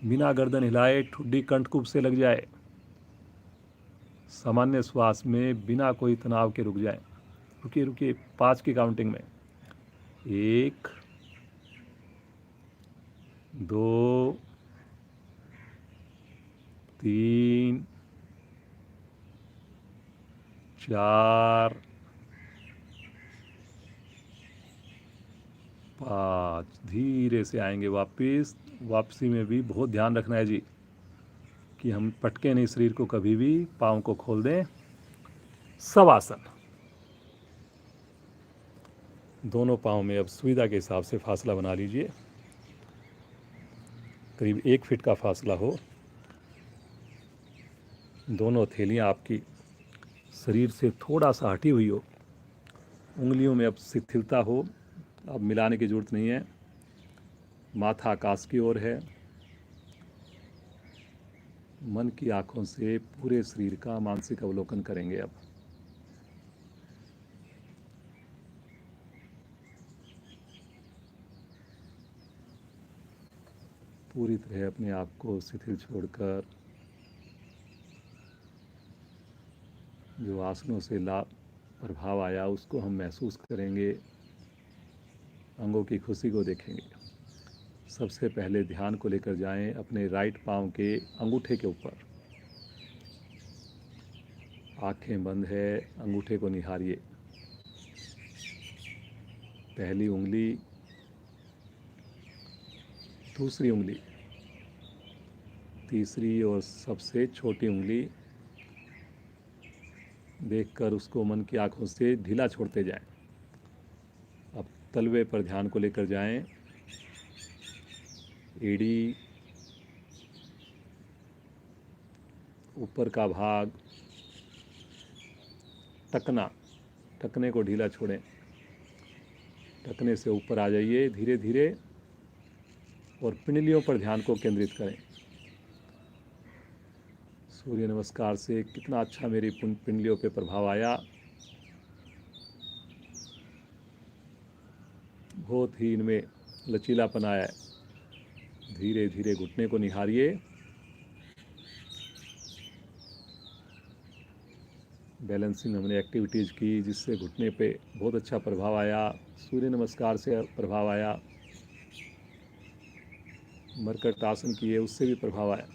बिना गर्दन हिलाए ठुड्डी कंठकूप से लग जाए। सामान्य श्वास में बिना कोई तनाव के रुक जाए। रुकिए रुकिए, 5 की काउंटिंग में। 1 2 3 4 5। धीरे से आएंगे वापस। वापसी में भी बहुत ध्यान रखना है जी कि हम पटके नहीं शरीर को कभी भी, पाँव को खोल दें। शवासन। दोनों पाँव में अब सुविधा के हिसाब से फासला बना लीजिए, करीब 1 फीट का फासला हो। दोनों हथेलियाँ आपकी शरीर से थोड़ा सा हटी हुई हो, उंगलियों में अब शिथिलता हो, अब मिलाने की ज़रूरत नहीं है। माथा आकाश की ओर है। मन की आंखों से पूरे शरीर का मानसिक अवलोकन करेंगे अब। पूरी तरह अपने आप को शिथिल छोड़कर जो आसनों से लाभ प्रभाव आया उसको हम महसूस करेंगे, अंगों की खुशी को देखेंगे। सबसे पहले ध्यान को लेकर जाएं अपने राइट पांव के अंगूठे के ऊपर। आंखें बंद है, अंगूठे को निहारिए। पहली उंगली, दूसरी उंगली, तीसरी और सबसे छोटी उंगली देखकर उसको मन की आंखों से ढीला छोड़ते जाएं। अब तलवे पर ध्यान को लेकर जाएं। एड़ी, ऊपर का भाग, टकना, टकने को ढीला छोड़ें। टकने से ऊपर आ जाइए धीरे धीरे और पिंडलियों पर ध्यान को केंद्रित करें। सूर्य नमस्कार से कितना अच्छा मेरी पिंडलियों पे प्रभाव आया। बहुत ही इनमें लचीलापन आया है। धीरे धीरे घुटने को निहारिए। बैलेंसिंग हमने एक्टिविटीज़ की जिससे घुटने पे बहुत अच्छा प्रभाव आया। सूर्य नमस्कार से प्रभाव आया। मरकट आसन किए उससे भी प्रभाव आया।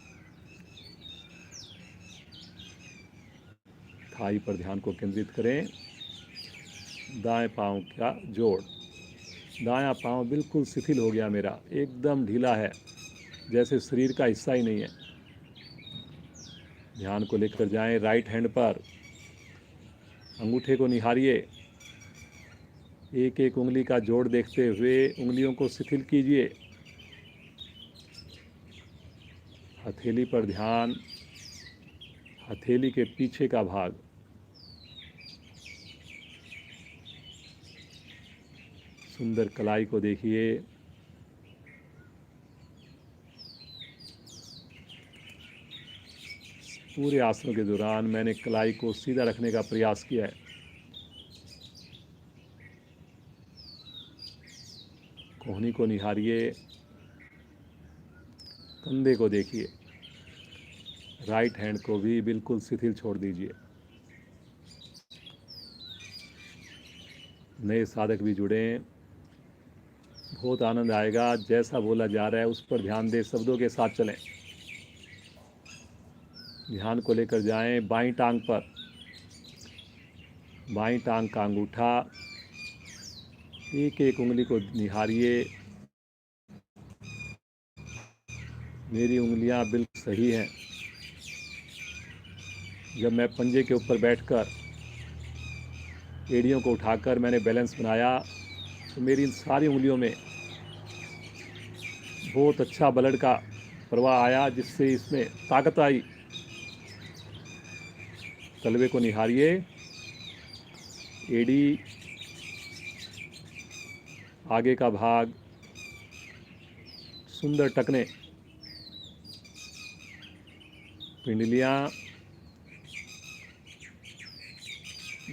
थाई पर ध्यान को केंद्रित करें। दाएं पांव का जोड़, दायां पांव बिल्कुल शिथिल हो गया मेरा, एकदम ढीला है, जैसे शरीर का हिस्सा ही नहीं है। ध्यान को लेकर जाएं राइट हैंड पर। अंगूठे को निहारिए। एक एक उंगली का जोड़ देखते हुए उंगलियों को शिथिल कीजिए। हथेली पर ध्यान, हथेली के पीछे का भाग। सुंदर कलाई को देखिए। पूरे आसनों के दौरान मैंने कलाई को सीधा रखने का प्रयास किया है। कोहनी को निहारिए। कंधे को देखिए। राइट हैंड को भी बिल्कुल शिथिल छोड़ दीजिए। नए साधक भी जुड़ें, बहुत आनंद आएगा। जैसा बोला जा रहा है उस पर ध्यान दें, शब्दों के साथ चलें। ध्यान को लेकर जाएं बाईं टांग पर। बाईं टांग का अंगूठा, एक एक उंगली को निहारिए। मेरी उंगलियां बिल्कुल सही हैं। जब मैं पंजे के ऊपर बैठकर एड़ियों को उठाकर मैंने बैलेंस बनाया तो मेरी इन सारी उंगलियों में बहुत अच्छा ब्लड का प्रवाह आया, जिससे इसमें ताकत आई। तलवे को निहारिए। एड़ी, आगे का भाग, सुंदर टकने, पिंडलियां,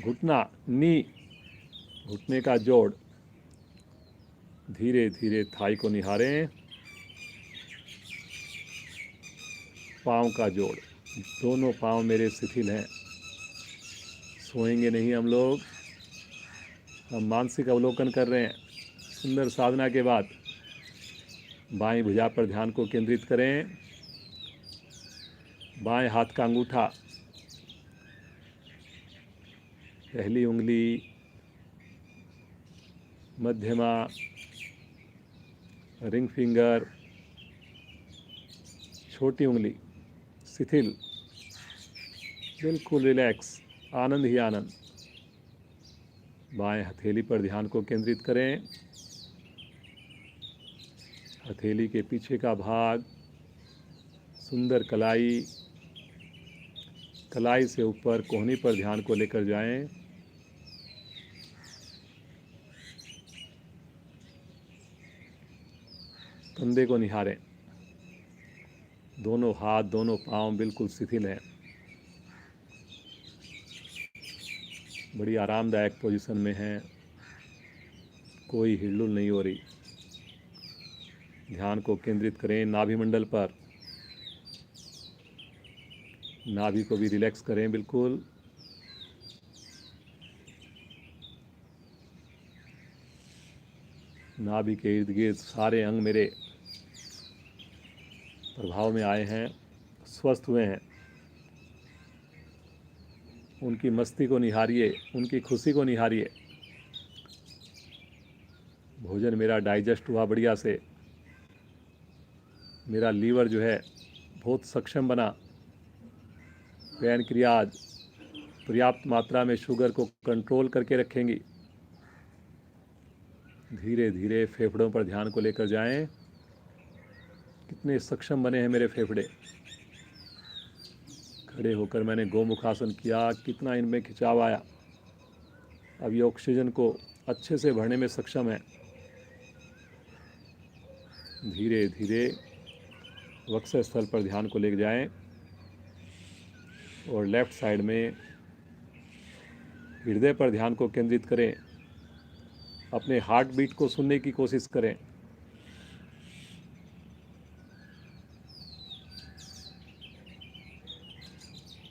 घुटना, नी, घुटने का जोड़। धीरे धीरे थाई को निहारें। पाँव का जोड़, दोनों पाँव मेरे शिथिल हैं। सोएंगे नहीं हम लोग। हम मानसिक अवलोकन कर रहे हैं। सुंदर साधना के बाद बाएं भुजा पर ध्यान को केंद्रित करें। बाएं हाथ का अंगूठा, पहली उंगली, मध्यमा, रिंग फिंगर, छोटी उंगली शिथिल, बिल्कुल रिलैक्स, आनंद ही आनंद। बाएं हथेली पर ध्यान को केंद्रित करें। हथेली के पीछे का भाग, सुंदर कलाई, कलाई से ऊपर कोहनी पर ध्यान को लेकर जाएं। कंधे को निहारें। दोनों हाथ, दोनों पांव बिल्कुल शिथिल हैं। बड़ी आरामदायक पोजीशन में हैं। कोई हिलडुल नहीं हो रही। ध्यान को केंद्रित करें नाभि मंडल पर। नाभि को भी रिलैक्स करें बिल्कुल। नाभि के इर्द गिर्द सारे अंग मेरे प्रभाव में आए हैं, स्वस्थ हुए हैं। उनकी मस्ती को निहारिए, उनकी खुशी को निहारिए। भोजन मेरा डाइजेस्ट हुआ बढ़िया से। मेरा लीवर जो है बहुत सक्षम बना। पैनक्रियाज पर्याप्त मात्रा में शुगर को कंट्रोल करके रखेंगी। धीरे धीरे फेफड़ों पर ध्यान को लेकर जाएं। कितने सक्षम बने हैं मेरे फेफड़े। खड़े होकर मैंने गोमुखासन किया, कितना इनमें खिंचाव आया। अब ये ऑक्सीजन को अच्छे से भरने में सक्षम है। धीरे धीरे वक्ष स्थल पर ध्यान को लेकर जाएं और लेफ्ट साइड में हृदय पर ध्यान को केंद्रित करें। अपने हार्ट बीट को सुनने की कोशिश करें।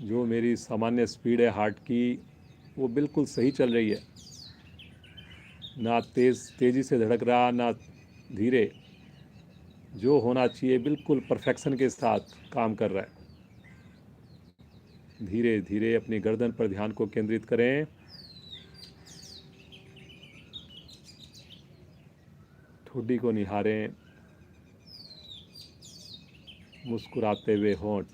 जो मेरी सामान्य स्पीड है हार्ट की, वो बिल्कुल सही चल रही है। ना तेज़ी से धड़क रहा, ना धीरे। जो होना चाहिए बिल्कुल परफेक्शन के साथ काम कर रहा है। धीरे धीरे अपनी गर्दन पर ध्यान को केंद्रित करें। ठुड्डी को निहारें। मुस्कुराते हुए होंठ।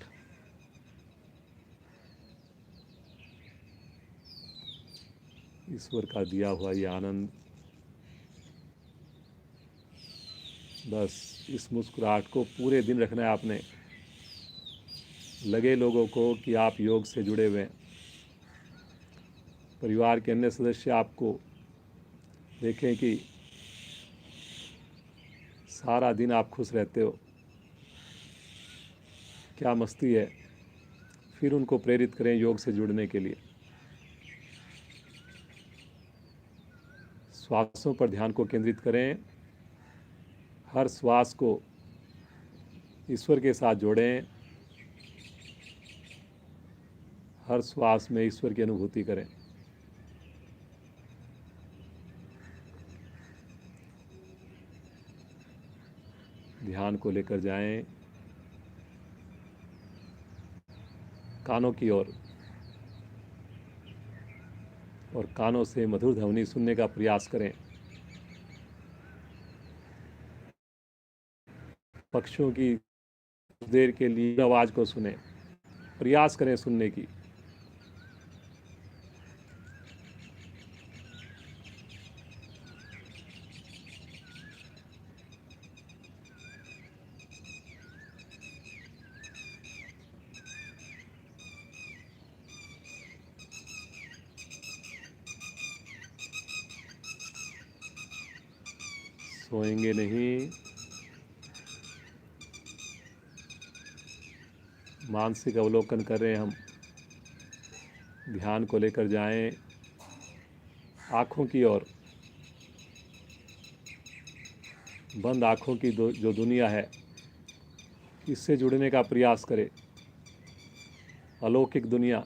ईश्वर का दिया हुआ ये आनंद। बस इस मुस्कुराहट को पूरे दिन रखना है आपने। लगे लोगों को कि आप योग से जुड़े हुए हैं। परिवार के अन्य सदस्य आपको देखें कि सारा दिन आप खुश रहते हो, क्या मस्ती है। फिर उनको प्रेरित करें योग से जुड़ने के लिए। श्वासों पर ध्यान को केंद्रित करें। हर श्वास को ईश्वर के साथ जोड़ें। हर श्वास में ईश्वर की अनुभूति करें। ध्यान को लेकर जाएं कानों की ओर और कानों से मधुर ध्वनि सुनने का प्रयास करें। पक्षियों की देर के लिए आवाज़ को सुने, प्रयास करें सुनने की। सोएंगे नहीं। मानसिक अवलोकन कर रहे हैं हम। ध्यान को लेकर जाएं आँखों की ओर। बंद आँखों की जो दुनिया है, इससे जुड़ने का प्रयास करें। अलौकिक दुनिया।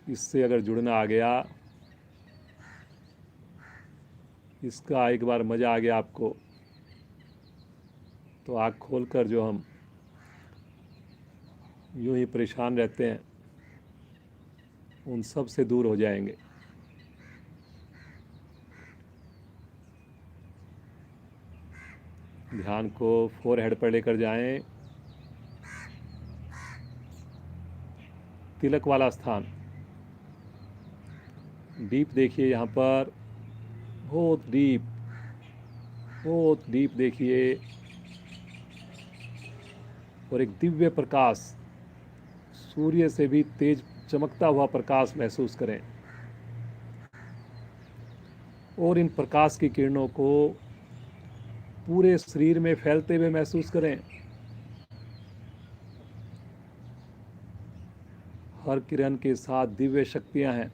इससे अगर जुड़ना आ गया, इसका एक बार मज़ा आ गया आपको, तो आँख खोलकर जो हम यूं ही परेशान रहते हैं उन सब से दूर हो जाएंगे। ध्यान को फोरहेड पर लेकर जाएं, तिलक वाला स्थान डीप देखिए, यहाँ पर बहुत डीप देखिए, और एक दिव्य प्रकाश, सूर्य से भी तेज चमकता हुआ प्रकाश महसूस करें, और इन प्रकाश की किरणों को पूरे शरीर में फैलते हुए महसूस करें। हर किरण के साथ दिव्य शक्तियां हैं।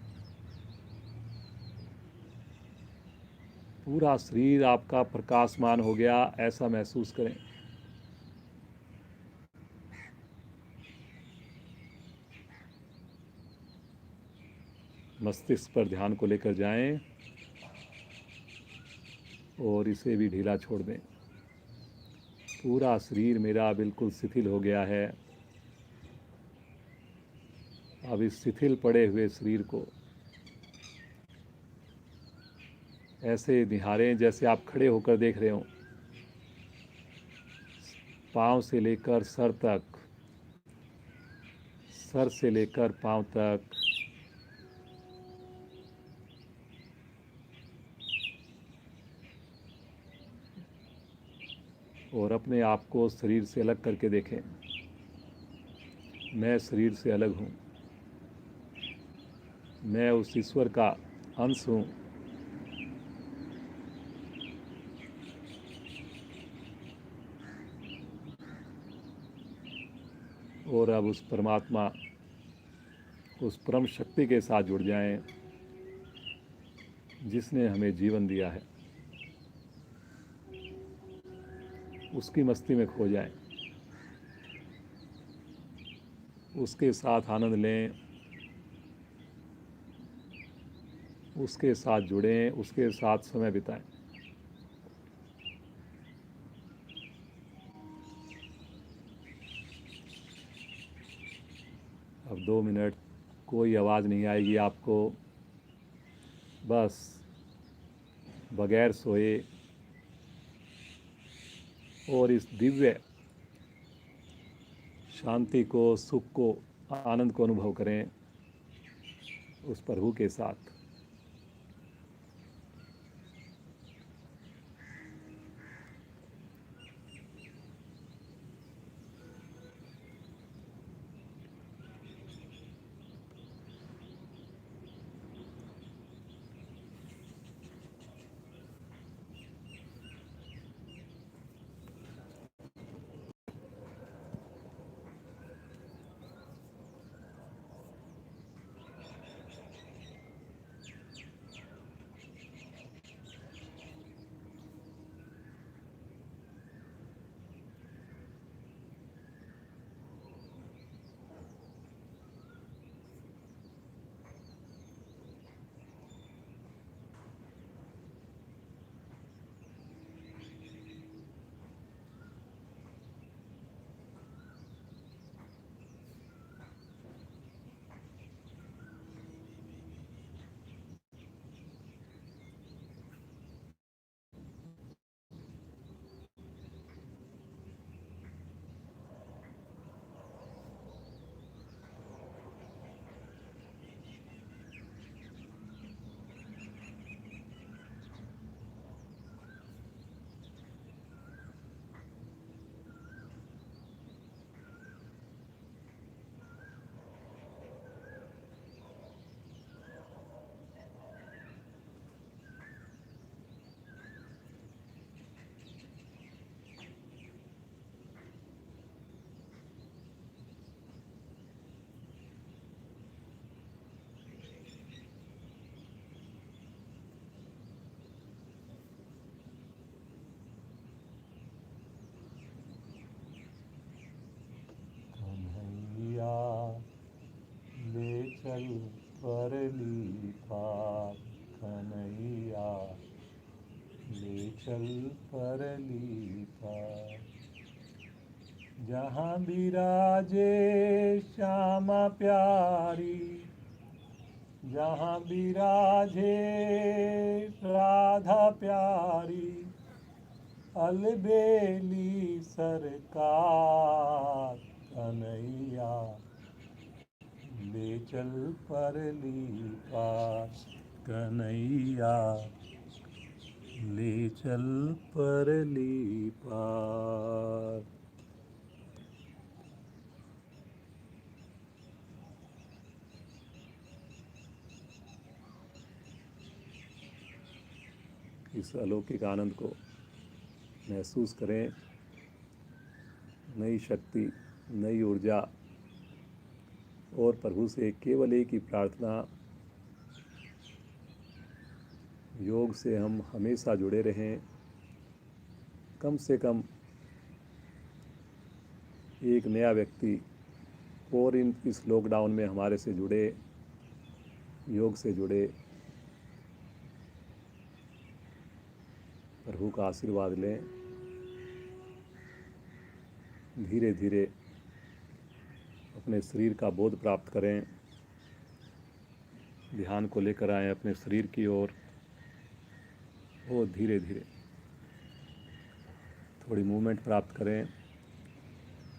पूरा शरीर आपका प्रकाशमान हो गया, ऐसा महसूस करें। मस्तिष्क पर ध्यान को लेकर जाएं और इसे भी ढीला छोड़ दें। पूरा शरीर मेरा बिल्कुल शिथिल हो गया है। अब इस शिथिल पड़े हुए शरीर को ऐसे निहारें जैसे आप खड़े होकर देख रहे हो। पाँव से लेकर सर तक, सर से लेकर पाँव तक, और अपने आप को शरीर से अलग करके देखें। मैं शरीर से अलग हूँ, मैं उस ईश्वर का अंश हूँ। और अब उस परमात्मा, उस परम शक्ति के साथ जुड़ जाएं जिसने हमें जीवन दिया है। उसकी मस्ती में खो जाएं, उसके साथ आनंद लें, उसके साथ जुड़ें, उसके साथ समय बिताएं। अब 2 मिनट कोई आवाज़ नहीं आएगी आपको, बस बगैर सोए और इस दिव्य शांति को, सुख को, आनंद को अनुभव करें उस प्रभु के साथ। परली पार। जहाँ विराजे श्यामा प्यारी, जहाँ विराजे राधा प्यारी, अलबेली सरकार कन्हैया ले चल परली पार। कन्हैया ले चल परली पार। इस अलौकिक आनंद को महसूस करें। नई शक्ति, नई ऊर्जा और प्रभु से केवल एक ही प्रार्थना, योग से हम हमेशा जुड़े रहें। कम से कम एक नया व्यक्ति और इस लॉकडाउन में हमारे से जुड़े, योग से जुड़े। प्रभु का आशीर्वाद लें। धीरे धीरे अपने शरीर का बोध प्राप्त करें। ध्यान को लेकर आएं अपने शरीर की ओर और धीरे धीरे थोड़ी मूवमेंट प्राप्त करें।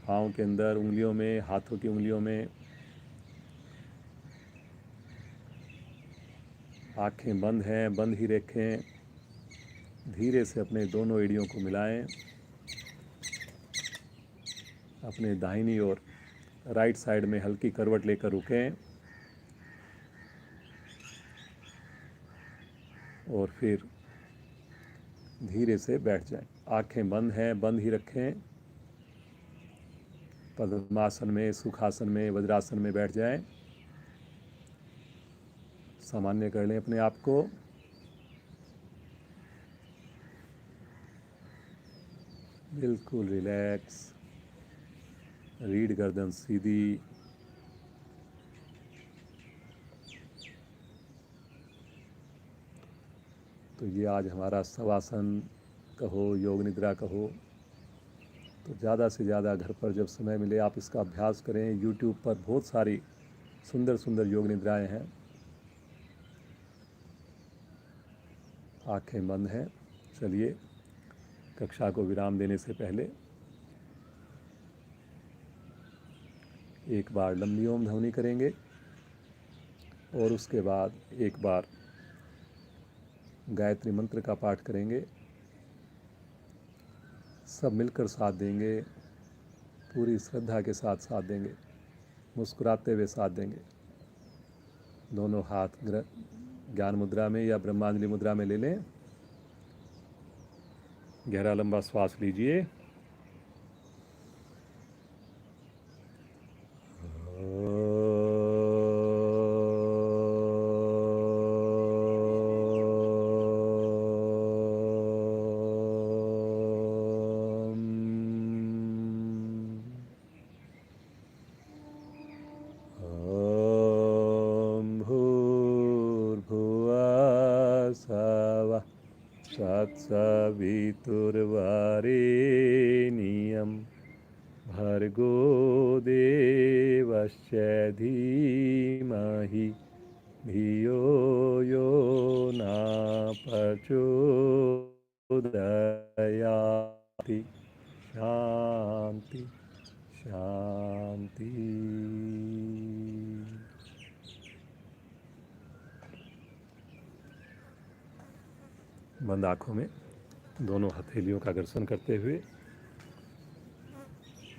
पाँव के अंदर, उंगलियों में, हाथों की उंगलियों में। आँखें बंद हैं, बंद ही रखें। धीरे से अपने दोनों एड़ियों को मिलाएं। अपने दाहिनी ओर राइट साइड में हल्की करवट लेकर रुकें और फिर धीरे से बैठ जाएं। आँखें बंद हैं, बंद ही रखें। पद्मासन में, सुखासन में, वज्रासन में बैठ जाएं। सामान्य कर लें अपने आप को। बिल्कुल रिलैक्स। रीढ़ गर्दन सीधी। तो ये आज हमारा शवासन कहो, योग निद्रा कहो। तो ज़्यादा से ज़्यादा घर पर जब समय मिले आप इसका अभ्यास करें। YouTube पर बहुत सारी सुंदर सुंदर योग निद्राएं हैं। आँखें बंद हैं। चलिए, कक्षा को विराम देने से पहले एक बार लंबी ओम ध्वनि करेंगे और उसके बाद एक बार गायत्री मंत्र का पाठ करेंगे। सब मिलकर साथ देंगे, पूरी श्रद्धा के साथ साथ देंगे, मुस्कुराते हुए साथ देंगे। दोनों हाथ ज्ञान मुद्रा में या ब्रह्मांजलि मुद्रा में ले लें। गहरा लंबा श्वास लीजिए। तत्सवितुर्वरेण्यं भर्गो देवस्य धीमहि धियो यो न प्रचोदयात्। शांति शांति। बंद आँखों में दोनों हथेलियों का घर्षण करते हुए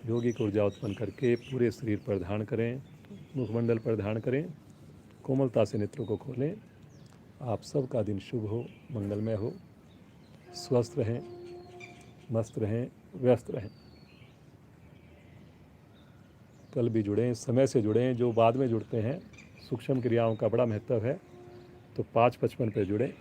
योगिक ऊर्जा उत्पन्न करके पूरे शरीर पर धारण करें। मुखमंडल पर धारण करें। कोमलता से नेत्रों को खोलें। आप सबका दिन शुभ हो, मंगलमय हो। स्वस्थ रहें, मस्त रहें, व्यस्त रहें। कल भी जुड़ें, समय से जुड़ें। जो बाद में जुड़ते हैं, सूक्ष्म क्रियाओं का बड़ा महत्व है, तो 5:55 पे जुड़ें।